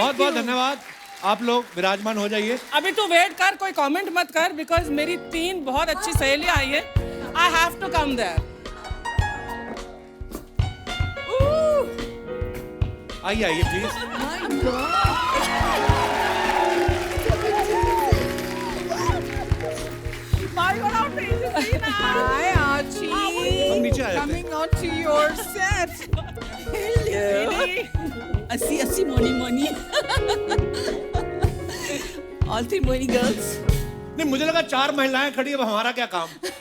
बहुत बहुत धन्यवाद। आप लोग विराजमान हो जाइए। अभी तू वेट कर, कोई कमेंट मत कर, बिकॉज मेरी 3 बहुत अच्छी सहेलियां आई है। I have to come there. आइए आइए प्लीज। Hi, Archie. हम नीचे आ जाते हैं। Coming on to your set. Assi Moni Moni. All 3 Moni girls. नहीं, मुझे लगा 4 महिलाएं खड़ी है, अब हमारा क्या काम। सही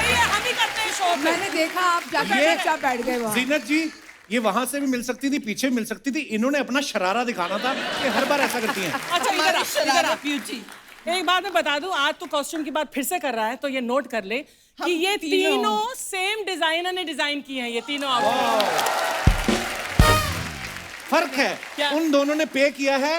है, हम ही करते हैं शो। मैंने देखा आप जाकर ये चुपचाप बैठ गए वहाँ। जीनत जी, ये वहां से भी मिल सकती थी, पीछे भी मिल सकती थी। इन्होंने अपना शरारा दिखाना था। ये हर बार ऐसा करती हैं। अच्छा इधर आ, इधर आ। ब्यूटी. एक बात मैं बता दूं, आज तो कॉस्ट्यूम की बात फिर से कर रहा है, तो ये नोट कर ले कि ये तीनों सेम डिजाइनर ने डिजाइन की हैं, ये तीनों आउटफिट। फर्क है, क्या? उन दोनों ने पे किया है।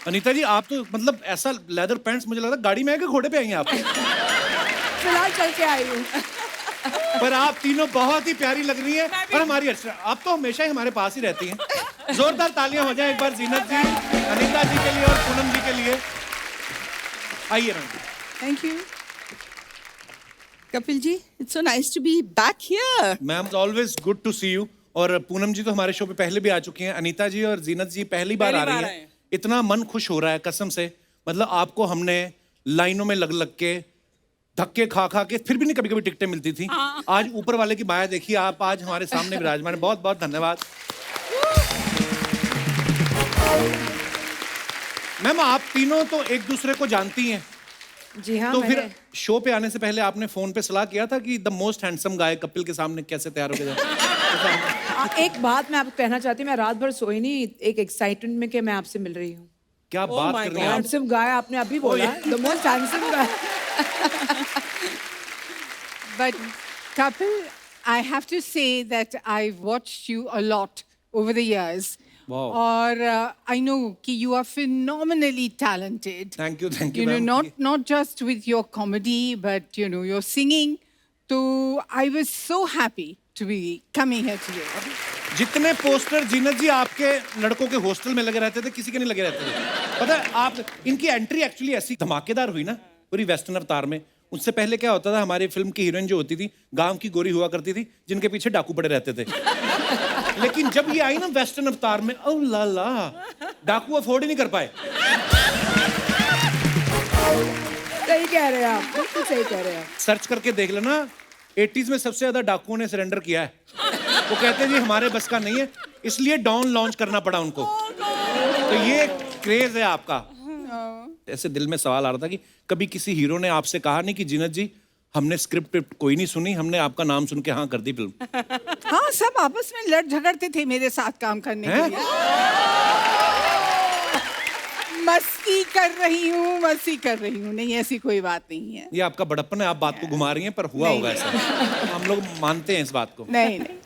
अनीता जी, आप तो मतलब ऐसा लेदर पैंट्स, मुझे लगता है गाड़ी में है कि घोड़े पे आई हैं आप। फिलहाल चल के आई हूँ। पर आप तीनों बहुत ही प्यारी लग रही हैं। और हमारी आप तो हमेशा ही हमारे पास ही रहती हैं। जोरदार तालियां हो जाए एक बार जीनत जी, अनीता जी के लिए और पूनम जी के लिए। आइए ma'am. Thank you. Kapil ji, it's so nice to be back here. Ma'am, always good to see you. और पूनम जी तो हमारे शो पे पहले भी आ चुकी हैं। अनीता जी और जीनत जी पहली बार आ रही आए हैं। हैं। इतना मन खुश हो रहा है कसम से। मतलब आपको हमने लाइनों में लग लग के, धक्के खा खा के, फिर भी नहीं कभी कभी टिकटें मिलती थी। आज ऊपर वाले की माया देखिए, आप आज हमारे सामने विराजमान हैं। बहुत बहुत धन्यवाद। मैम, आप तीनों तो एक दूसरे को जानती हैं, जी हाँ, तो फिर मैंने शो पे आने से पहले आपने फोन पे सलाह किया था कि the most handsome guy Kapil के सामने कैसे तैयार होके जाए। एक बात मैं आपको कहना चाहती हूँ, मैं रात भर सोई नहीं, एक एक्साइटमेंट में कि मैं आपसे मिल रही हूँ। क्या बात my कर रही हैं आप? हैंडसम गाय आपने अभी बोला, the most handsome guy. But Kapil, I have to say that I've watched you a lot over the years. Wow. Or I know कि you are phenomenally talented. Thank you, thank you, You know, ma'am. not just with your comedy, but you know, your singing. So I was so happy to be coming here today. जितने poster जीनत जी आपके लड़कों के hostel में लगे रहते थे, किसी के नहीं लगे रहते थे। पता है, आप इनकी एंट्री एक्चुअली ऐसी धमाकेदार हुई ना पूरी वेस्टर्न अवतार में। उससे पहले क्या होता था, हमारी फिल्म की हीरोइन जो होती थी गांव की गोरी हुआ करती थी, जिनके पीछे डाकू पड़े रहते थे। लेकिन जब ये आई ना वेस्टर्न अवतार में, ओ ला ला, डाकू अफोर्ड ही नहीं कर पाए। सही कह रहे हैं आप, बिल्कुल सही कह रहे हैं आप। सर्च करके देख लेना, 80s में सबसे ज्यादा डाकुओं ने सरेंडर किया है। वो कहते हैं जी हमारे बस का नहीं है, इसलिए डॉन लॉन्च करना पड़ा उनको। तो ये क्रेज है आपका। ऐसे दिल में सवाल आ रहा था कि कभी किसी हीरो ने आपसे कहा नहीं कि जीनत जी, हमने स्क्रिप्ट कोई नहीं सुनी, हमने आपका नाम सुन के हाँ कर दी फिल्म। हाँ, सब आपस में लड़ झगड़ते थे मेरे साथ काम करने के लिए। मस्ती कर रही हूँ, मस्ती कर रही हूँ। नहीं, ऐसी कोई बात नहीं है। ये आपका बड़प्पन है, आप बात को घुमा रही हैं, पर हुआ होगा ऐसा। हम लोग मानते हैं इस बात को। नहीं नहीं।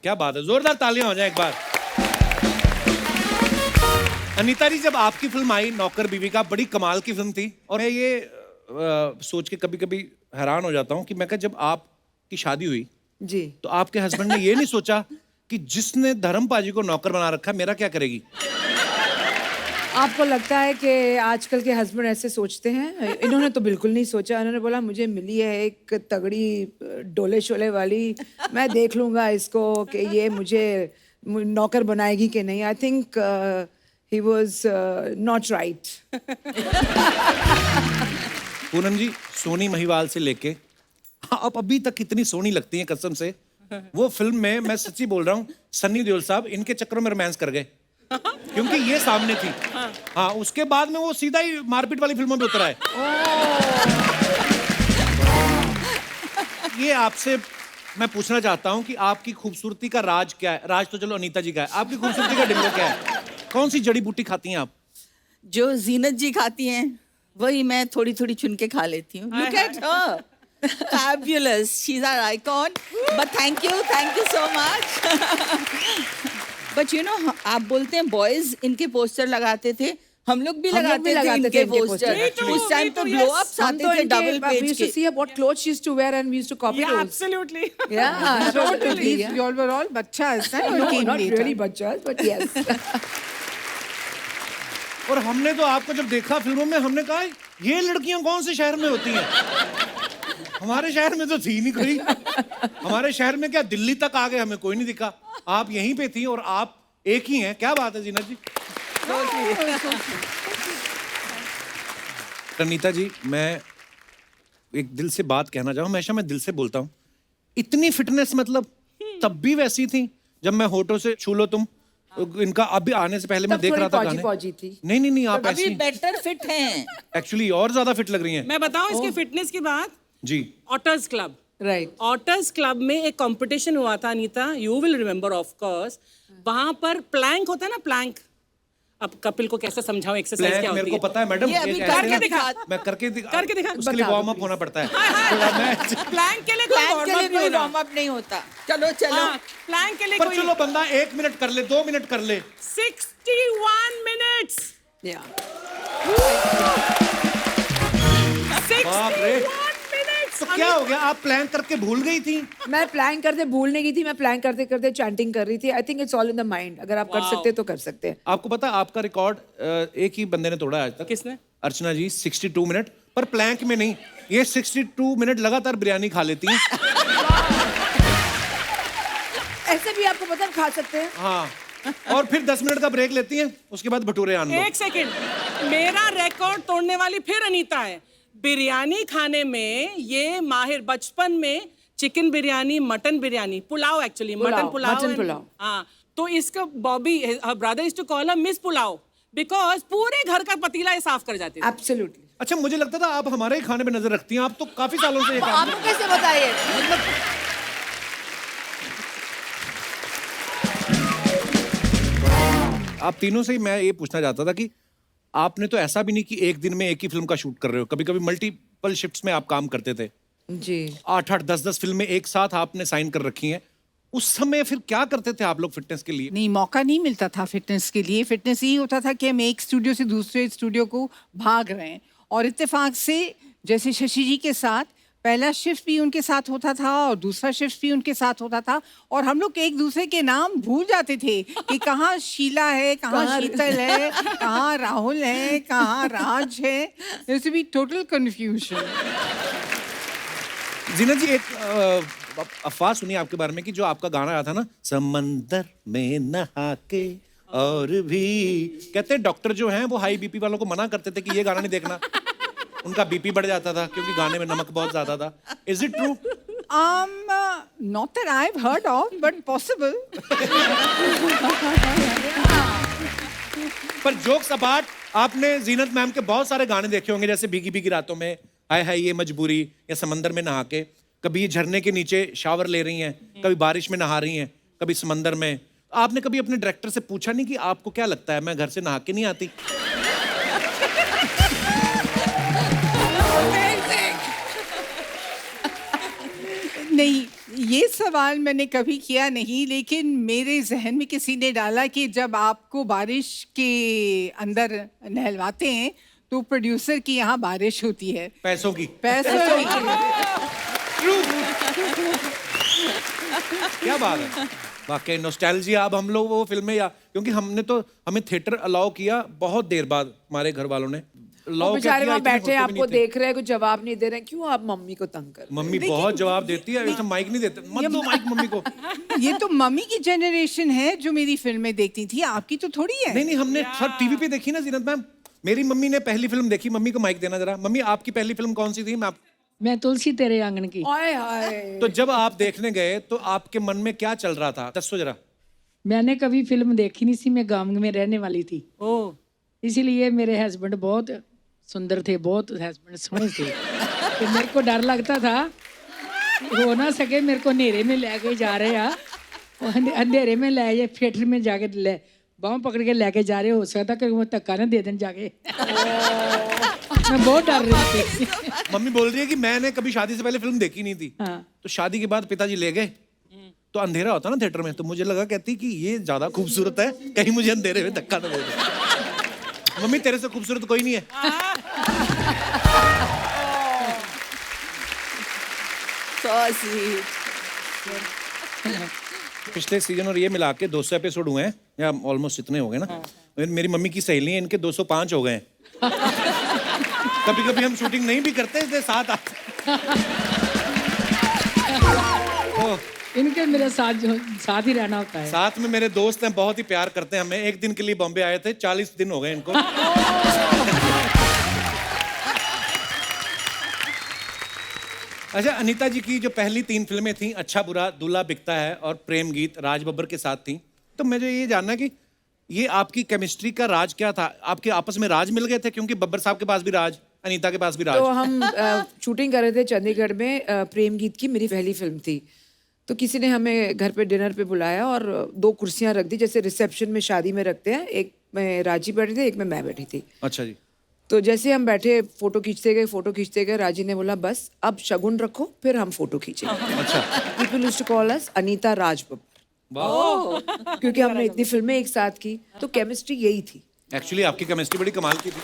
क्या बात है, जोरदार तालियां हो जाए एक बार। अनीता जी, जब आपकी फिल्म आई नौकर बीवी का, बड़ी कमाल की फिल्म थी। और मैं ये सोच के कभी कभी हैरान हो जाता हूँ कि मैं कहा, जब आपकी शादी हुई जी, तो आपके हस्बैंड ने ये नहीं सोचा कि जिसने धर्म पाजी को नौकर बना रखा है, मेरा क्या करेगी? आपको लगता है कि आजकल के हस्बैंड ऐसे सोचते हैं? इन्होंने तो बिल्कुल नहीं सोचा। इन्होंने बोला मुझे मिली है एक तगड़ी डोले शोले वाली, मैं देख लूंगा इसको कि ये मुझे नौकर बनाएगी कि नहीं। I think he was not right. Poonam ji, Soni Mahiwal से लेके आप अभी तक कितनी सोनी लगती हैं कसम से। वो फिल्म में, मैं सच्ची बोल रहा हूँ, सन्नी देओल साहब इनके चक्करों में रोमांस कर गए, क्योंकि ये सामने थी। हाँ, उसके बाद में वो सीधा ही मारपीट वाली फिल्मों में उतरा है। ये आपसे मैं पूछना चाहता हूँ कि आपकी खूबसूरती का राज क्या है? राज तो चलो अनीता जी का है, आपकी खूबसूरती का डिंगो क्या है? कौन सी जड़ी बूटी खाती हैं आप? जो जीनत जी खाती हैं वही मैं थोड़ी थोड़ी चुन के खा लेती हूँ. Look at her. Fabulous. She's our icon. But thank you so much. But you know, आप बोलते हैं बॉयज इनके पोस्टर लगाते थे, हम लोग भी हम लोग भी लगाते थे लगाते थे इनके इनके पोस्टर poster. उस टाइम तो ब्लो अप्स हम आते तो थे डबल इनके we पेज used to के see what clothes she used to wear and we used to copy Yeah, those. absolutely. Yeah, Totally. absolutely. Yeah. You all were all bachchas, huh? No, Or came not later? really bachchas, but yes. और हमने तो आपको जब देखा फिल्मों में हमने कहा ये लड़कियां कौन से शहर में होती हैं? हमारे शहर में तो थी नहीं कोई। हमारे शहर में क्या दिल्ली तक आ गए हमें कोई नहीं दिखा। आप यहीं पे थी और आप एक ही हैं। क्या बात है जीनत जी? रनीता जी, मैं एक दिल से बात कहना चाहूँ, हमेशा मैं दिल से बोलता हूँ। इतनी फिटनेस मतलब तब भी वैसी थी जब मैं होठों से छू लो तुम। इनका अभी आने से पहले मैं तब देख रहा था थोड़ी गाने। पौजी थी। नहीं आप अभी ऐसी बेटर फिट हैं एक्चुअली और ज्यादा फिट लग रही हैं। मैं बताऊं इसके फिटनेस की बात। जी। Authors club. Right. Authors club में एक कंपटीशन हुआ था Anita, you will remember of course. वहां पर प्लैंक होता है ना, प्लैंक। अब कपिल को कैसे समझाऊं एक्सरसाइज प्लैंक क्या होती मेरे को है? पता है मैडम। ये अभी एक करके ऐसे- दिखा। मैं करके दिखा। उसके लिए बता दो, वार्म अप होना पड़ता है। थोड़ा मैं प्लैंक के लिए कोई प्लान के लिए warm-up कोई नहीं होना। वार्म अप नहीं होता चलो चलो हाँ, प्लैंक के लिए पर कोई चलो बंदा 1 मिनट कर ले, 2 मिनट कर ले। 61 मिनट्स। Yeah. 61 रे। मिनट्स। तो क्या हो गया, आप प्लान करके भूल गई थी? मैं प्लान करते भूल नहीं गई थी, मैं प्लान करते करते चैंटिंग कर रही थी। I think it's all in the mind. अगर आप कर सकते हैं तो कर सकते हैं। आपको पता है आपका रिकॉर्ड एक ही बंदे ने तोड़ा है आज तक। किसने? अर्चना जी 62 मिनट, पर प्लैंक में नहीं। ये 62 मिनट लगातार बिरयानी खा लेती हैं। ऐसे भी आपको पता है खा सकते हैं। हाँ, और फिर 10 मिनट का ब्रेक लेती हैं, उसके बाद भटूरे आन लो। एक सेकंड, मेरा रिकॉर्ड तोड़ने वाली फिर अनीता है। बिरयानी खाने में ये माहिर। बचपन में chicken biryani, mutton biryani, pulao actually, mutton pulao. Mutton pulao. हाँ, तो इसका Bobby brother is to call a miss pulao because पूरे घर का पतीला ये साफ कर जाते थे। एब्सोल्युटली। अच्छा, मुझे लगता था आप हमारे ही खाने पे नजर रखती हैं। आप तो काफी सालों से ये काम आपको कैसे बताइए? आप तीनों से ही मैं ये पूछना चाहता था कि आपने तो ऐसा भी नहीं कि एक दिन में एक ही फिल्म का शूट कर रहे हो। कभी कभी मल्टीपल शिफ्ट्स में आप काम करते थे। जी। 8-8, 10-10 फिल्में एक साथ आपने साइन कर रखी हैं। उस समय फिर क्या करते थे आप लोग फिटनेस के लिए? नहीं, मौका नहीं मिलता था फिटनेस के लिए। फिटनेस यही होता था कि हम एक स्टूडियो से दूसरे स्टूडियो को भाग रहे हैं। और इत्तेफाक से जैसे शशि जी के साथ पहला शिफ्ट भी उनके साथ होता था और दूसरा शिफ्ट भी उनके साथ होता था, और हम लोग एक दूसरे के नाम भूल जाते थे कि कहाँ शीला है, कहाँ शीतल है, कहाँ राहुल है, कहाँ राज है। There used to be total confusion. जीना जी, एक अफवाह सुनी आपके बारे में कि जो आपका गाना आया था ना, समंदर में नहा के और भी, कहते हैं डॉक्टर जो हैं वो हाई बीपी वालों को मना करते थे कि ये गाना नहीं देखना, उनका बीपी बढ़ जाता था क्योंकि गाने में नमक बहुत ज्यादा था। Is it true? Not that I've heard of, but possible. पर जोक्स अपार्ट, आपने जीनत मैम के बहुत सारे गाने देखे होंगे, जैसे भीगी भीगी रातों में, हाय हाय ये मजबूरी, या समंदर में नहा के। कभी झरने के नीचे शावर ले रही हैं, कभी बारिश में नहा रही हैं, कभी समंदर में। आपने कभी अपने डायरेक्टर से पूछा नहीं कि आपको क्या लगता है मैं घर से नहा के नहीं आती? नहीं, ये सवाल मैंने कभी किया नहीं, लेकिन मेरे जहन में किसी ने डाला कि जब आपको बारिश के अंदर नहलवाते हैं तो प्रोड्यूसर की यहाँ बारिश होती है पैसों की। पैसों की। क्या बात है, वाकई नॉस्टैल्जिया। अब हम लोग वो फिल्में, या क्योंकि हमें थिएटर अलाउ किया बहुत देर बाद, हमारे घर वालों ने अलाउ बेचारे वहाँ बैठे हैं, होते भी आपको नहीं थे। देख रहे हैं, कुछ जवाब नहीं दे रहे हैं। क्यों आप मम्मी को तंग कर? मम्मी बहुत जवाब देती है, ऐसे माइक नहीं देते, मत दो माइक मम्मी को। ये तो मम्मी की जनरेशन है जो मेरी फिल्में देखती थी, आपकी तो थोड़ी है। नहीं हमने सब टीवी पे देखी ना जीनत मैम। मेरी मम्मी ने पहली फिल्म देखी, मम्मी को माइक देना जरा। मम्मी, आपकी पहली फिल्म कौन सी थी? मैं तुलसी तेरे आंगन की। हाय हाय। तो जब आप देखने गए तो आपके मन में क्या चल रहा था, दसो जरा। मैंने कभी फिल्म देखी नहीं थी, मैं गांव में रहने वाली थी, ओह, इसीलिए मेरे हस्बैंड बहुत सुंदर थे, बहुत हस्बैंड सोहने थे। तो मेरे को डर लगता था हो ना सके मेरे को अंधेरे में लेके जा रहे हैं, अंधेरे में ले जाए, थिएटर में जाके ले बाँह पकड़ के लेके जा रहे, हो सकता कि वो धक्का ना दे दें जाके। मैं बहुत डर रही थी। मम्मी बोल रही है कि मैंने कभी शादी से पहले फिल्म देखी नहीं थी। हाँ। तो शादी के बाद पिताजी ले गए, तो अंधेरा होता ना थिएटर में, तो मुझे लगा कहती कि ये ज्यादा खूबसूरत है, कहीं मुझे अंधेरे में धक्का ना दे दे। मम्मी तेरे से खूबसूरत कोई नहीं है। So sweet. पिछले सीजन और ये मिला के 200 एपिसोड हुए हैं या ऑलमोस्ट इतने हो गए ना। मेरी मम्मी की सहेली है, इनके 205 हो गए हैं। कभी कभी हम शूटिंग नहीं भी करते, इसलिए साथ आते। ओह, इनके मेरे साथ ही रहना होता है। साथ में मेरे दोस्त हैं, बहुत ही प्यार करते हैं हमें। एक दिन के लिए बॉम्बे आए थे, 40 दिन हो गए इनको। अच्छा, अनीता जी की जो पहली 3 फिल्में थी, अच्छा बुरा, दूल्हा बिकता है और प्रेम गीत, राज बब्बर के साथ थी। तो मुझे ये जानना कि ये आपकी केमिस्ट्री का राज क्या था? आपके आपस में राज मिल गए थे? क्योंकि बब्बर साहब के पास भी राज, अनीता के पास भी राज। तो हम शूटिंग कर रहे थे चंडीगढ़ में, प्रेम गीत की मेरी पहली फिल्म थी। तो किसी ने हमें घर पे डिनर पे बुलाया और 2 कुर्सियां रख दी, जैसे रिसेप्शन में शादी में रखते हैं। एक में राजी बैठी थी, एक में मैं बैठी थी। अच्छा जी। तो जैसे हम बैठे, फोटो खींचते गए, राजी ने बोला बस अब शगुन रखो, फिर हम फोटो खींचेंगे। अच्छा, people used to call us Anita Raj Babbar, वाह। क्योंकि हमने इतनी फिल्में एक साथ की। तो केमिस्ट्री यही थी। एक्चुअली आपकी केमिस्ट्री बड़ी कमाल की थी।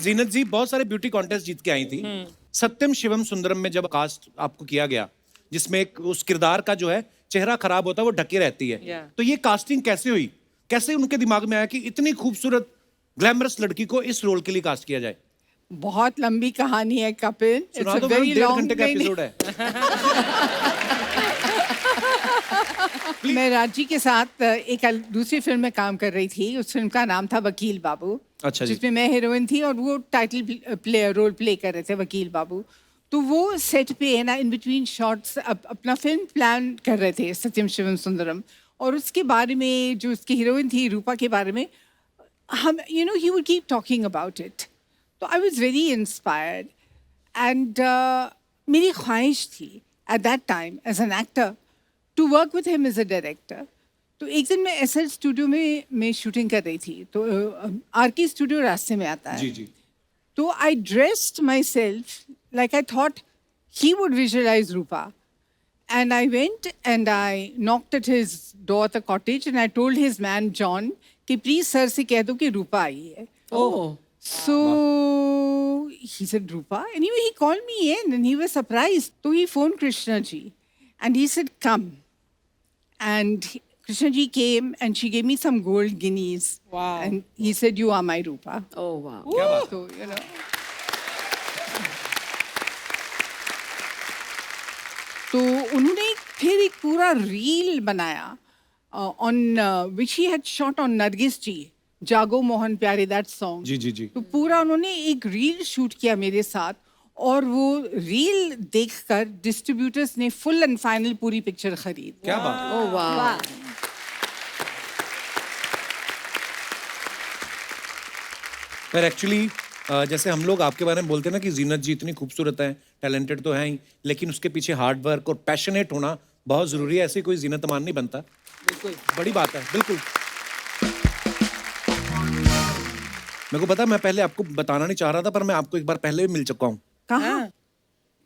जीनत जी बहुत सारे ब्यूटी कॉन्टेस्ट जीत के आई थी। सत्यम शिवम सुंदरम में जब कास्ट आपको किया गया, जिसमें एक उस किरदार का जो है चेहरा खराब होता है, वो ढके रहती है। तो ये कास्टिंग कैसे हुई? कैसे उनके दिमाग में आया कि इतनी खूबसूरत ग्लैमरस लड़की को इस रोल के लिए कास्ट किया जाए? बहुत लंबी कहानी है कपिल। सुना दो, 1.5 घंटे का एपिसोड है। मैं राजी के साथ एक दूसरी फिल्म में काम कर रही थी। उस फिल्म का नाम था वकील बाबू। अच्छा जी। जिसमें मैं हीरोइन थी और वो टाइटल रोल प्ले कर रहे थे, वकील बाबू। तो वो सेट पे ना इन बिटवीन शॉट्स अपना फिल्म प्लान कर रहे थे, सत्यम शिवम सुंदरम। और उसके बारे में, जो उसकी हीरोइन थी रूपा के बारे में, um he would keep talking about it. तो I was very inspired and मेरी ख्वाहिश थी at that time as an actor to work with him as a director. तो एक दिन मैं एसएल स्टूडियो में मैं शूटिंग कर रही थी। तो आरके स्टूडियो रास्ते में आता है। जी जी। तो I dressed myself like I thought he would visualise Rupa. And I went and I knocked at his door at the cottage and I told his man John कि please sir से कह दो कि रूपा आई है। Oh. So he said Rupa. Anyway, he called me in and he was surprised. So he phoned Krishna ji and he said come. And Krishna ji came and she gave me some gold guineas. Wow. And he said you are my Rupa. Oh wow. So तो उन्होंने फिर एक पूरा reel बनाया on which he had shot on Nargis ji, जागो मोहन प्यारे, that song. जी जी जी। तो पूरा उन्होंने एक रील शूट किया मेरे साथ और वो रील देखकर डिस्ट्रीब्यूटर्स ने फुल एंड फाइनल पूरी पिक्चर खरीद। क्या बात। Oh wow. पर एक्चुअली जैसे हम लोग आपके बारे में बोलते हैं ना कि जीनत जी इतनी खूबसूरत है, टैलेंटेड तो है ही, लेकिन उसके पीछे हार्ड वर्क और पैशनेट होना बहुत जरूरी है। ऐसे कोई जीनत अमान नहीं बनता। बिल्कुल बड़ी बात है। बिल्कुल। मेरे को पता है, मैं पहले आपको बताना नहीं चाह रहा था, पर मैं आपको एक बार पहले भी मिल चुका हूँ। कहाँ?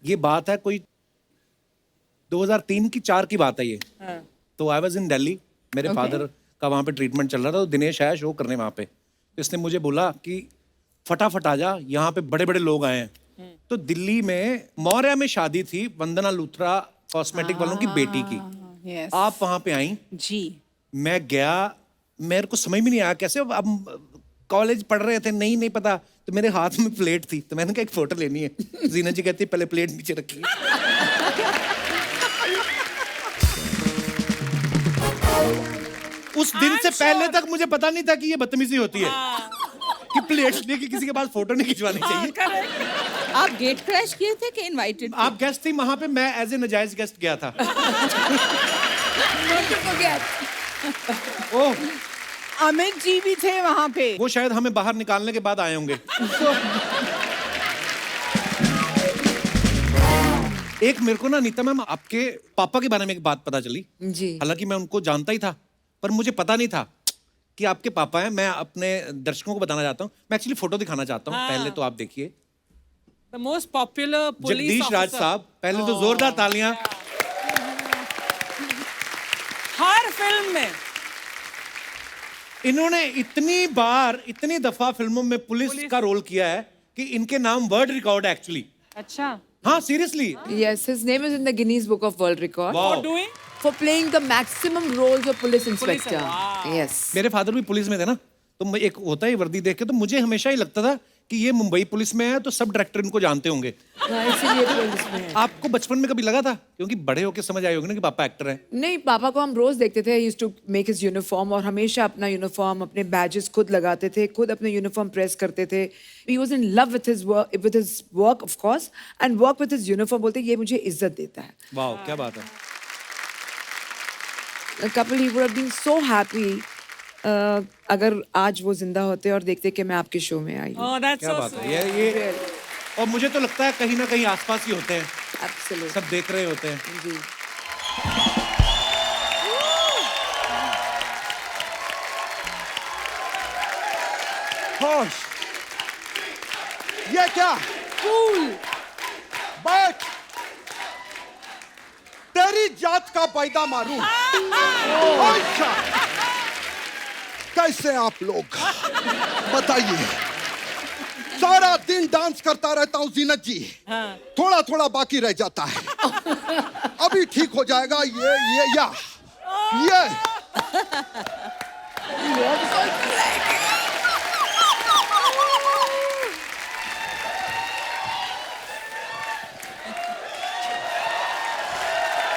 ये बात है कोई 2003 की 4 की बात है ये। तो आई वाज इन दिल्ली, मेरे फादर का वहाँ पे ट्रीटमेंट चल रहा था। तो दिनेश आया शो करने वहाँ पे। तो इसने मुझे बोला कि फटाफट आ जा, यहाँ पे बड़े बड़े लोग आए हैं। तो दिल्ली में मौर्या में शादी थी वंदना लूथरा कॉस्मेटिक वालों की बेटी की। Yes. आप वहाँ पे आई, जी। मैं गया, मेरे को समझ में नहीं आया कैसे। अब कॉलेज पढ़ रहे थे, नहीं पता। तो मेरे हाथ में प्लेट थी, तो मैंने कहा एक फोटो लेनी है। जीना जी कहती पहले प्लेट नीचे रखिए। उस दिन से पहले तक मुझे पता नहीं था कि ये बदतमीजी होती है कि प्लेट लेके किसी के पास फोटो नहीं खिंचवानी चाहिए। आप गेट क्रैश किए थे कि इनवाइटेड? आप गेस्ट थी वहां पे, मैं एज ए नजायज गेस्ट गया था। ओह, अमित जी भी थे वहाँ पे। वो शायद हमें बाहर निकालने के बाद आए होंगे। एक मेरे को ना नीता मैम आपके पापा के बारे में एक बात पता चली। जी। हालांकि मैं उनको जानता ही था, पर मुझे पता नहीं था कि आपके पापा हैं। मैं अपने दर्शकों को बताना चाहता हूँ, मैं एक्चुअली फोटो दिखाना चाहता हूँ। पहले तो आप देखिए, The most popular police Jagdish Raj officer. साहब। पहले तो जोरदार तालियां। हर फिल्म में इन्होंने इतनी दफा फिल्मों में पुलिस का रोल किया है कि इनके नाम वर्ल्ड रिकॉर्ड है एक्चुअली। अच्छा। हाँ seriously. Yes, his name is in the Guinness Book of World Record Wow. Doing? for playing the maximum roles of police inspector. Yes. मेरे फादर भी पुलिस में थे ना, तो एक होता है वर्दी देख के, तो मुझे हमेशा ही लगता था कि ये मुंबई पुलिस में है तो सब डायरेक्टर इनको जानते होंगे। हाँ, इसीलिए पुलिस में है। आपको बचपन में कभी लगा था, क्योंकि बड़े होके समझ आए होंगे ना कि पापा एक्टर हैं? नहीं, पापा को हम रोज देखते थे, used to make his uniform, और हमेशा अपना यूनिफॉर्म, अपने बैजेस खुद लगाते थे, खुद अपने यूनिफॉर्म प्रेस करते थे। He was in love with his work of course, and work with his uniform, बोलते ये मुझे इज्जत देता है। वाह क्या बात है। A couple, he would have been so happy अगर आज वो जिंदा होते और देखते कि मैं आपके शो में आई हूँ। Oh, that's क्या so बात sweet. है ये और मुझे तो लगता है कहीं ना कहीं आसपास ही होते हैं, Absolutely. सब देख रहे होते हैं। जी। होश, ये क्या? बैठ, तेरी जात का पैदा मारूं। अच्छा, कैसे आप लोग बताइए? सारा दिन डांस करता रहता हूँ जीनत जी, थोड़ा थोड़ा बाकी रह जाता है, अभी ठीक हो जाएगा। ये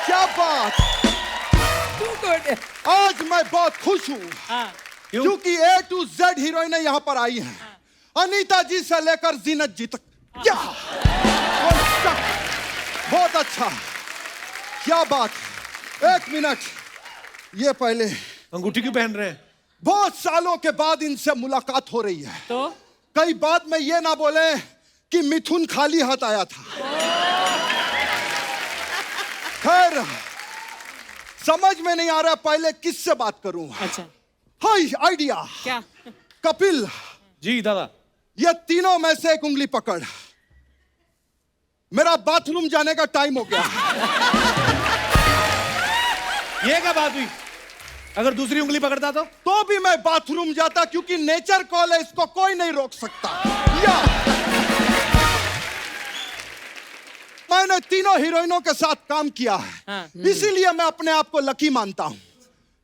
क्या बात। आज मैं बहुत खुश हूँ क्योंकि A to Z हीरोइनें यहाँ पर आई हैं, अनीता जी से लेकर जीनत जी तक। क्या बहुत अच्छा, क्या बात। एक मिनट, ये पहले अंगूठी क्यों पहन रहे हैं? बहुत सालों के बाद इनसे मुलाकात हो रही है, तो कई बाद में ये ना बोले कि मिथुन खाली हाथ आया था। खैर, समझ में नहीं आ रहा पहले किससे बात करूं। अच्छा, हाय आइडिया। क्या? कपिल, जी दादा। ये तीनों में से एक उंगली पकड़, मेरा बाथरूम जाने का टाइम हो गया। ये क्या बात हुई? अगर दूसरी उंगली पकड़ता तो भी मैं बाथरूम जाता, क्योंकि नेचर कॉल है, इसको कोई नहीं रोक सकता। या मैंने तीनों हीरोइनों के साथ काम किया है, इसीलिए मैं अपने आप को लकी मानता हूं।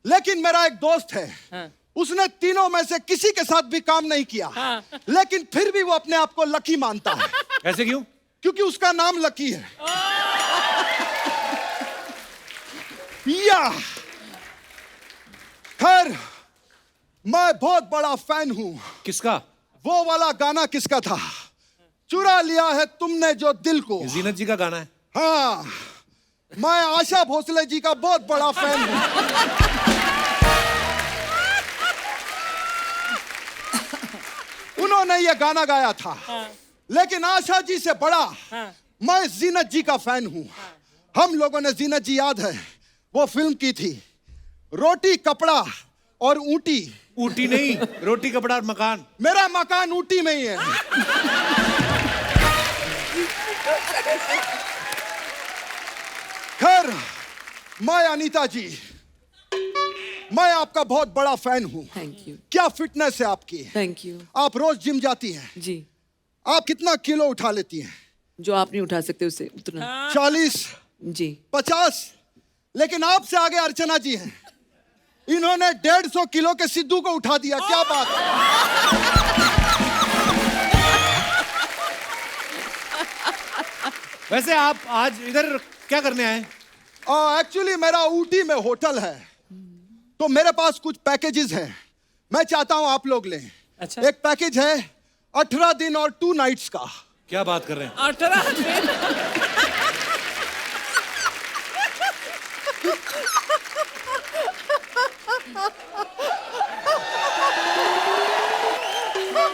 लेकिन मेरा एक दोस्त है, उसने तीनों में से किसी के साथ भी काम नहीं किया, लेकिन फिर भी वो अपने आप को लकी मानता है। ऐसे क्यों? क्योंकि उसका नाम लकी है। या खैर, मैं बहुत बड़ा फैन हूं। किसका? वो वाला गाना किसका था, चुरा लिया है तुमने जो दिल को? जीनत जी का गाना है। हाँ, मैं आशा भोसले जी का बहुत बड़ा फैन हूं। उन्होंने ये गाना गाया था, लेकिन आशा जी से बड़ा मैं जीनत जी का फैन हूं। हम लोगों ने, जीनत जी याद है, वो फिल्म की थी, रोटी कपड़ा और ऊटी। ऊटी नहीं, रोटी कपड़ा और मकान। मेरा मकान ऊटी में ही है। खैर, मैं अनीता जी, मैं आपका बहुत बड़ा फैन हूँ। Thank you. क्या फिटनेस है आपकी। Thank you. आप रोज जिम जाती हैं। जी। आप कितना किलो उठा लेती हैं? जो आप नहीं उठा सकते उससे उतना। 40, जी। 50, लेकिन आपसे आगे अर्चना जी हैं, इन्होंने 150 किलो के सिद्धू को उठा दिया। क्या बात है। वैसे आप आज इधर क्या करने आए? एक्चुअली मेरा ऊटी में होटल है, तो मेरे पास कुछ पैकेजेस हैं, मैं चाहता हूं आप लोग लें। अच्छा। एक पैकेज है 18 दिन और 2 नाइट्स का। क्या बात कर रहे हैं? 18 दिन।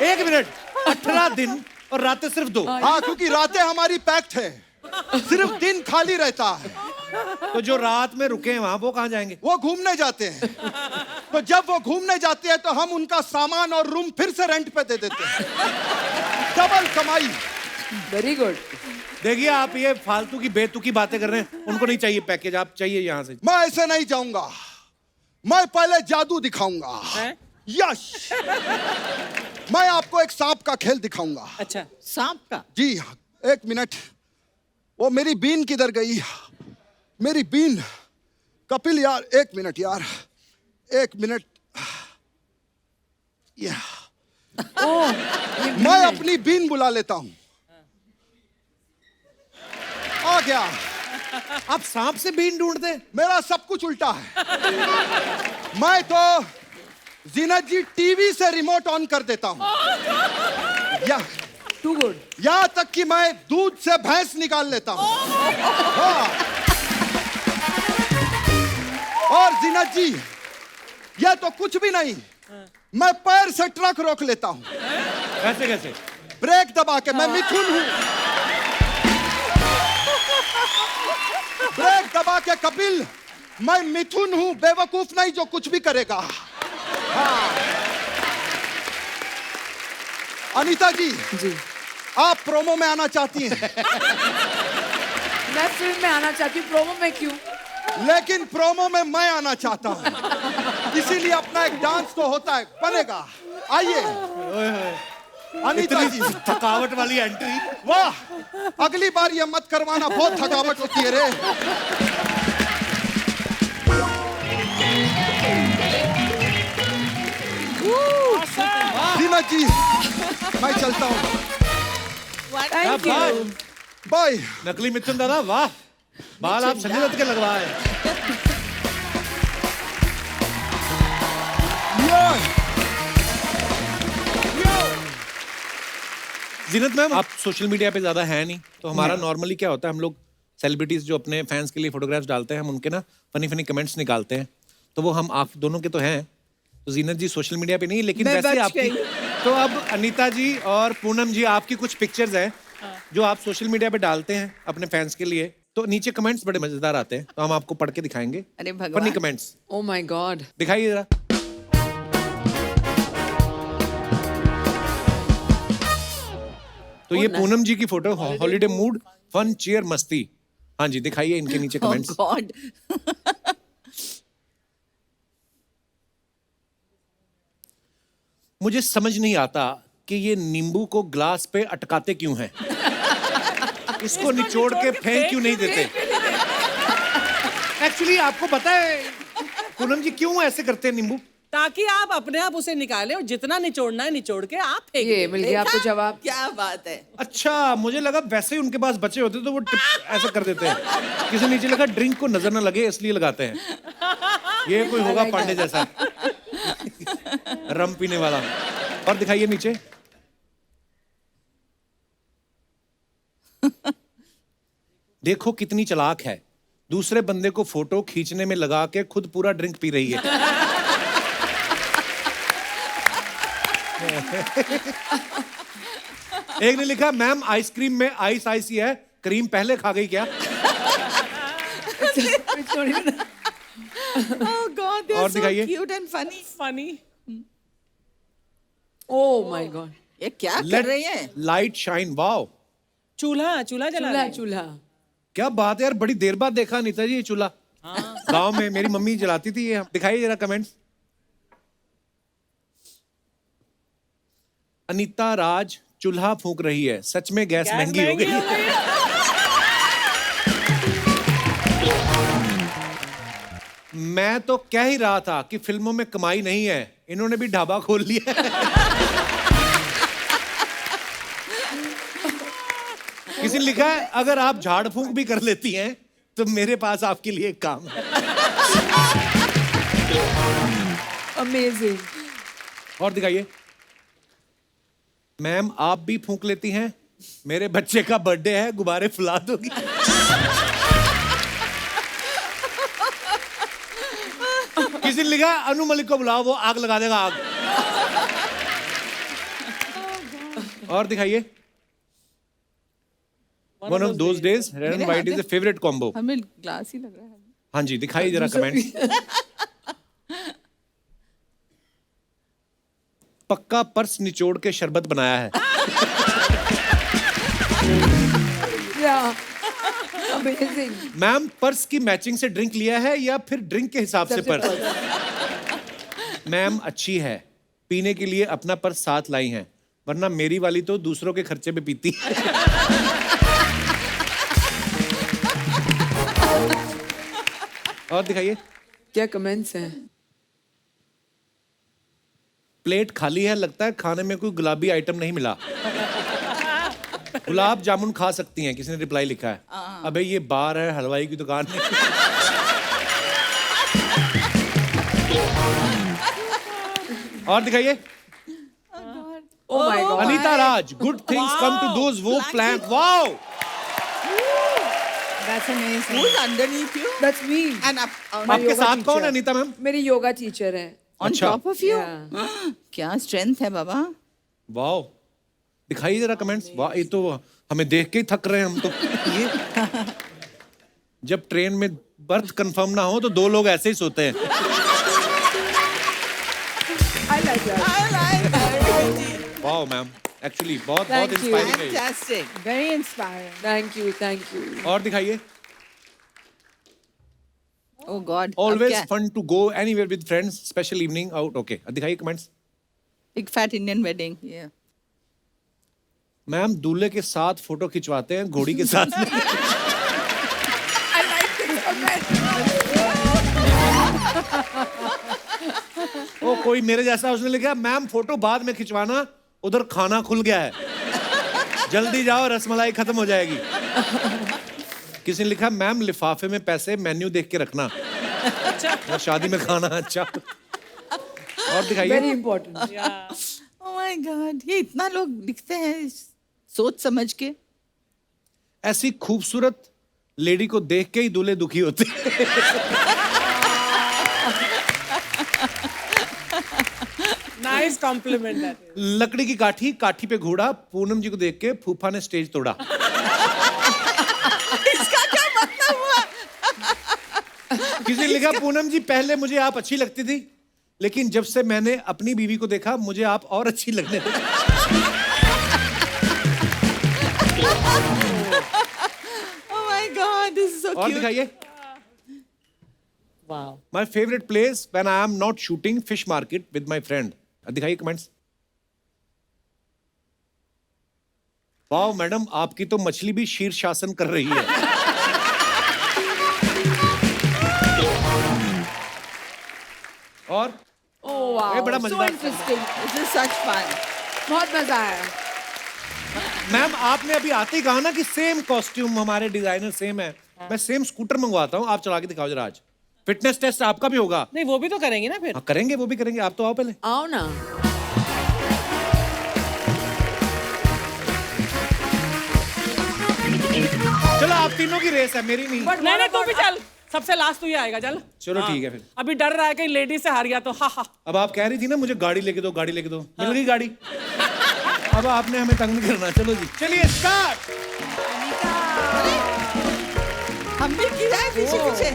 एक मिनट, 18 दिन और रातें सिर्फ 2? हाँ, क्योंकि रातें हमारी पैक्ड है, सिर्फ दिन खाली रहता है। तो जो रात में रुके हैं वहां, वो कहाँ जाएंगे? वो घूमने जाते हैं। तो जब वो घूमने जाते हैं तो हम उनका सामान और रूम फिर से रेंट पे दे देते हैं। डबल कमाई। Very good. देखिए आप ये फालतू की बेतुकी बातें कर रहे हैं, उनको नहीं चाहिए पैकेज, आप चाहिए यहाँ से। मैं ऐसे नहीं जाऊंगा, मैं पहले जादू दिखाऊंगा। हैं? यश। मैं आपको एक सांप का खेल दिखाऊंगा। अच्छा, सांप का? जी, 1 मिनट। वो मेरी बीन किधर गई? मेरी बीन। कपिल यार, 1 मिनट यार, 1 मिनट। या मैं अपनी बीन बुला लेता हूं। आ गया। आप सांप से बीन ढूंढते? मेरा सब कुछ उल्टा है। मैं तो जीनत जी टीवी से रिमोट ऑन कर देता हूं। या टू गुड। यहां तक कि मैं दूध से भैंस निकाल लेता हूं। हाँ। और जीनत जी, यह तो कुछ भी नहीं, मैं पैर से ट्रक रोक लेता हूं। कैसे कैसे? ब्रेक दबा के। मैं मिथुन हूं। ब्रेक दबा के कपिल, मैं मिथुन हूं, बेवकूफ नहीं जो कुछ भी करेगा। हाँ। अनीता जी, आप प्रोमो में आना चाहती हैं? मैं फिल्म में आना चाहती हूँ, प्रोमो में क्यों? लेकिन प्रोमो में मैं आना चाहता हूं, इसीलिए अपना एक डांस तो होता है, बनेगा। आइए अनीता जी। थकावट वाली एंट्री। वाह, अगली बार ये मत करवाना, बहुत थकावट होती है रे। जीनत जी, मैं चलता हूँ। Thank you. बाय। नकली मिथुन दादा, वाह, बाल आप संजय दत्त के लगवाए। जीनत मैम, आप सोशल मीडिया पे ज्यादा है नहीं, तो हमारा नॉर्मली क्या होता है, हम लोग सेलिब्रिटीज जो अपने फैंस के लिए फोटोग्राफ्स डालते हैं, हम उनके ना फनी फनी कमेंट्स निकालते हैं। तो वो हम आप दोनों के तो हैं, तो जीनत जी सोशल मीडिया पे नहीं, लेकिन मैं वैसे बच आपकी। गई। तो अब अनीता जी और पूनम जी, आपकी कुछ पिक्चर्स हैं जो आप सोशल मीडिया पे डालते हैं अपने फैंस के लिए, तो नीचे कमेंट्स बड़े मजेदार आते हैं, तो हम आपको पढ़ के दिखाएंगे। अरे भगवान। Funny comments oh my God. दिखाइए जरा। तो ये पूनम जी की photo, holiday mood, fun, cheer, मस्ती। हाँ जी, दिखाइए इनके नीचे कमेंट्स। गॉड। मुझे समझ नहीं आता कि ये नींबू को ग्लास पे अटकाते क्यों हैं। इसको निचोड़ के फेंक क्यों नहीं देते? एक्चुअली आपको पता है पूनम जी क्यों ऐसे करते हैं नींबू? ताकि आप अपने आप उसे निकालें और जितना निचोड़ना है निचोड़ के आप फेंक ये दें। मिल गया आपको जवाब। क्या बात है। अच्छा, मुझे लगा वैसे ही उनके पास बचे होते तो वो ऐसा कर देते हैं। किसी नीचे लगा ड्रिंक को नजर ना लगे इसलिए लगाते हैं। ये कोई होगा पांडे जैसा रम पीने वाला। और दिखाइए नीचे। देखो कितनी चालाक है, दूसरे बंदे को फोटो खींचने में लगा के खुद पूरा ड्रिंक पी रही है। एक ने लिखा, मैम आइसक्रीम में आइस आइस ही है, क्रीम पहले खा गई क्या? Oh God, they और are so दिखाइए। cute and funny. Funny. O my God. ये क्या कर रही है? लाइट शाइन, वाओ, चूल्हा जला चूल्हा रहे हैं। चूल्हा। क्या बात है यार, बड़ी देर बाद देखा अनीता जी ये चूल्हा। गांव में मेरी मम्मी जलाती थी ये। दिखाइए जरा कमेंट्स। अनीता राज चूल्हा फूंक रही है, सच में गैस महंगी हो गई है। मैं तो कह ही रहा था कि फिल्मों में कमाई नहीं है, इन्होंने भी ढाबा खोल लिया है। किसी ने लिखा है, अगर आप झाड़ फूंक भी कर लेती हैं तो मेरे पास आपके लिए एक काम है। अमेजिंग। और दिखाइए। मैम आप भी फूंक लेती हैं, मेरे बच्चे का बर्थडे है, गुब्बारे फुला दोगी? किसी ने लिखा, अनु मलिक को बुलाओ, वो आग लगा देगा, आग। और दिखाइए। One of those days, red and white is a favorite combo. हमें ग्लास ही लग रहा है। हाँ जी, दिखाइए जरा कमेंट। पक्का पर्स निचोड़ के शरबत बनाया है। अमेजिंग। मैम पर्स की मैचिंग से ड्रिंक लिया है या फिर ड्रिंक के हिसाब से पर्स? मैम अच्छी है, पीने के लिए अपना पर्स साथ लाई हैं, वरना मेरी वाली तो दूसरों के खर्चे पे पीती। और दिखाइए। क्या कमेंट्स हैं? प्लेट खाली है, लगता है खाने में कोई गुलाबी आइटम नहीं मिला। गुलाब जामुन खा सकती हैं, किसी ने रिप्लाई लिखा है। अबे ये बार है, हलवाई की दुकान नहीं। और दिखाइए। Oh my God. Anita Raj, good things come to those who plan. Wow, That's amazing. Who's underneath you? That's me. And up, आपके योगा साथ कौन teacher. है अनीता मैम? मेरी योगा टीचर है। on अच्छा। top of you? Yeah. क्या स्ट्रेंथ है बाबा। वाओ, दिखाइए जरा कमेंट्स। वाह, ये तो हमें देख के ही थक रहे हैं हम तो। ये जब ट्रेन में बर्थ कंफर्म ना हो तो दो लोग ऐसे ही सोते हैं। I like that. I like that. Wow ma'am, actually बहुत Thank बहुत you. इंस्पायरिंग है ये। Fantastic. Very inspiring. Thank you, thank you. और दिखाइए। Oh God. अब ऑलवेज क्या? Fun to go anywhere with friends, special evening out. Okay, दिखाइए comments. Big fat Indian wedding. Yeah. Ma'am दूल्हे के साथ फोटो खिंचवाते हैं, घोड़ी के साथ नहीं। ओ कोई मेरे जैसा, उसने लिखा मैम फोटो बाद में खिंचवाना, उधर खाना खुल गया है, जल्दी जाओ रसमलाई खत्म हो जाएगी। किसी ने लिखा मैम लिफाफे में पैसे मेन्यू देख के रखना, और शादी में खाना। अच्छा, और दिखाइए। Very important. Oh my God. ये इतना लोग लिखते हैं सोच समझ के। ऐसी खूबसूरत लेडी को देख के ही दूल्हे दुखी होते हैं। Nice compliment that. लकड़ी की काठी, काठी पे घोड़ा, पूनम जी को देख के फूफा ने स्टेज तोड़ा। इसका क्या मतलब हुआ? किसी ने लिखा पूनम जी पहले मुझे आप अच्छी लगती थी, लेकिन जब से मैंने अपनी बीवी को देखा मुझे आप और अच्छी लगने लगी। Oh my God. This is so और cute. दिखाइए। Wow, my favourite place when I am not shooting, fish market with my friend. दिखाइए कमेंट्स। वाओ मैडम, आपकी तो मछली भी शीर्षासन कर रही है। और Oh wow. ये बड़ा So मजेदार। interesting. This is such fun. बहुत मजा आया। मैम आपने अभी आते ही कहा ना कि सेम कॉस्ट्यूम हमारे डिजाइनर सेम है, मैं सेम स्कूटर मंगवाता हूँ, आप चला के दिखाओ जरा आज। फिटनेस टेस्ट आपका भी होगा। नहीं वो भी तो करेंगे ना फिर। हाँ, करेंगे, वो भी करेंगे, आप तो आओ पहले। आओ ना। चलो आप तीनों की रेस है, मेरी नहीं। नहीं नहीं तू भी चल, सबसे लास्ट तू ही आएगा, चल। चलो ठीक है फिर। अभी डर रहा है कि लेडी से हार गया तो। हा हा। अब आप कह रही थी ना मुझे गाड़ी लेके दो, गाड़ी लेके दो, मिल गई गाड़ी। अब आपने हमें तंग नहीं करना। चलो जी, चलिए स्टार्ट। हम भी गिराए पीछे पीछे।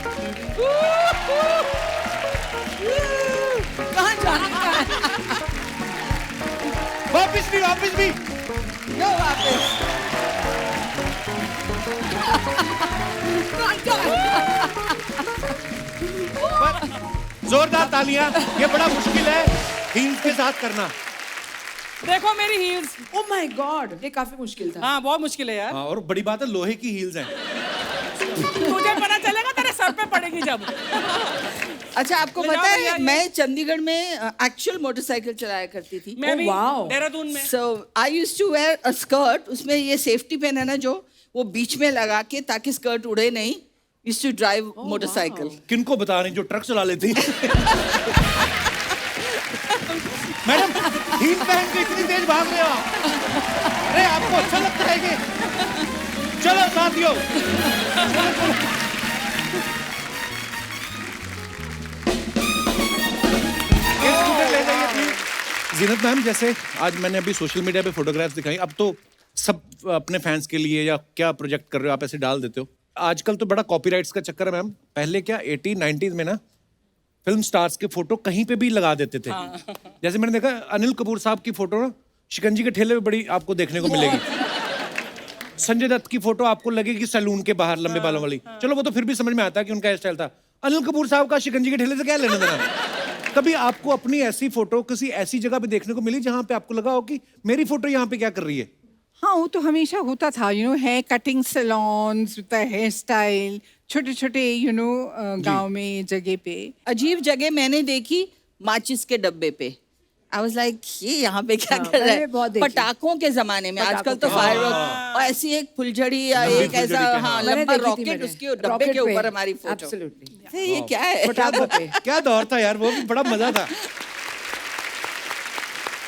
कहाँ जाना है? वापिस भी, वापिस भी। लो वापस। जोरदार तालियां। ये बड़ा मुश्किल है हील्स के साथ करना। देखो मेरी हील्स। Oh my God. ये काफी मुश्किल था। हाँ बहुत मुश्किल है यार। हाँ, और बड़ी बात है लोहे की हील्स हैं। तुझे पता चलेगा तेरे सर पे पड़ेगी जब। अच्छा आपको ले जाओ पता भैया है ये। मैं चंडीगढ़ में एक्चुअल मोटरसाइकिल चलाया करती थी। मैं भी wow. देहरादून में। So I used to wear a skirt. उसमें ये सेफ्टी पिन है ना जो वो बीच में लगा के ताकि स्कर्ट उड़े नहीं। Used to drive motorcycle. किनको बता रही जो ट्रक चला लेती। मैडम हील पहन के इतनी तेज भाग रहे हो आप? अरे आपको अच्छा लगता है कि? चलो साथियों, ये स्कूटर ले जाइए प्लीज। जीनत मैम, जैसे आज मैंने अभी सोशल मीडिया पे फोटोग्राफ्स दिखाई, अब तो सब अपने फैंस के लिए या क्या प्रोजेक्ट कर रहे हो आप ऐसे डाल देते हो। आजकल तो बड़ा कॉपीराइट्स का चक्कर है मैम। पहले क्या 80 90s में ना फिल्म स्टार्स के फोटो कहीं पे भी लगा देते थे। जैसे मैंने देखा अनिल कपूर साहब की फोटो ना शिकंजी के ठेले पे बड़ी आपको देखने को मिलेगी। संजय दत्त की फोटो आपको लगेगी सैलून के बाहर लंबे बालों वाली। चलो वो तो फिर भी समझ में आता है कि उनका हेयर स्टाइल था। अनिल कपूर साहब का शिकंजी के ठेले से क्या लेना देना। कभी आपको अपनी ऐसी फोटो किसी ऐसी जगह पे देखने को मिली जहां पे आपको लगा हो कि मेरी फोटो यहाँ पे क्या कर रही है? हाँ, वो तो हमेशा होता था, hair cutting salons, hair style, छोटे छोटे गांव में जगह पे। अजीब जगह मैंने देखी माचिस के डब्बे पे। आई वाज लाइक ये यहाँ पे क्या कर रहा मैंने है? बहुत देखी। पटाखों के जमाने में, पटाखों आजकल तो के- फायर और ऐसी एक फुलझड़ी या एक ऐसा मैंने लंबा देखी थी रॉकेट मैंने। उसके डब्बे रॉकेट के पे। ऊपर हमारी फोटो। Absolutely. ये क्या है? पटाखों पे। क्या दौर था यार, वो भी बड़ा मजा था।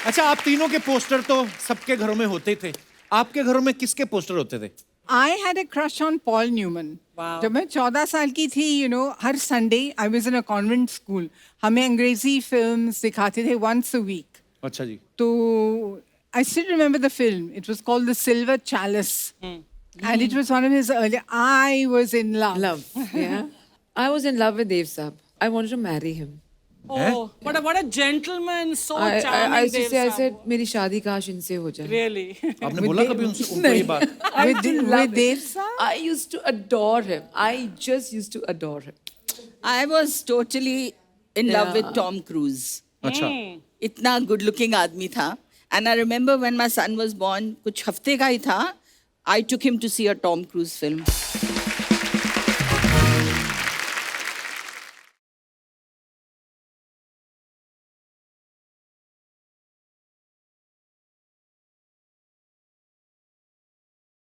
अच्छा, आप तीनों के पोस्टर तो सबके घरों में होते थे, आपके घरों में किसके पोस्टर होते थे? I had a crush on Paul Newman. Wow. जब मैं 14 साल की थी, हर Sunday I was in a convent school, हमें अंग्रेजी फिल्म्स दिखाते थे once a week. अच्छा जी। तो I still remember the film. It was called The Silver Chalice. And it was one of his early. I was in love. Love. Yeah. I was in love with Dev Saab. I wanted to marry him. Oh, what a gentleman, so I charming. used to Dev say, I Saab. said, मेरी शादी काश इनसे हो जाए. Really? आपने बोला कभी उनसे उनको ये बात? With Dev Saab? I used to adore him. I just used to adore him. I was totally in love Yeah. with Tom Cruise. अच्छा। इतना गुड लुकिंग आदमी था. And I remember when my son was born, कुछ हफ्ते का ही था, I took him to see a Tom Cruise film.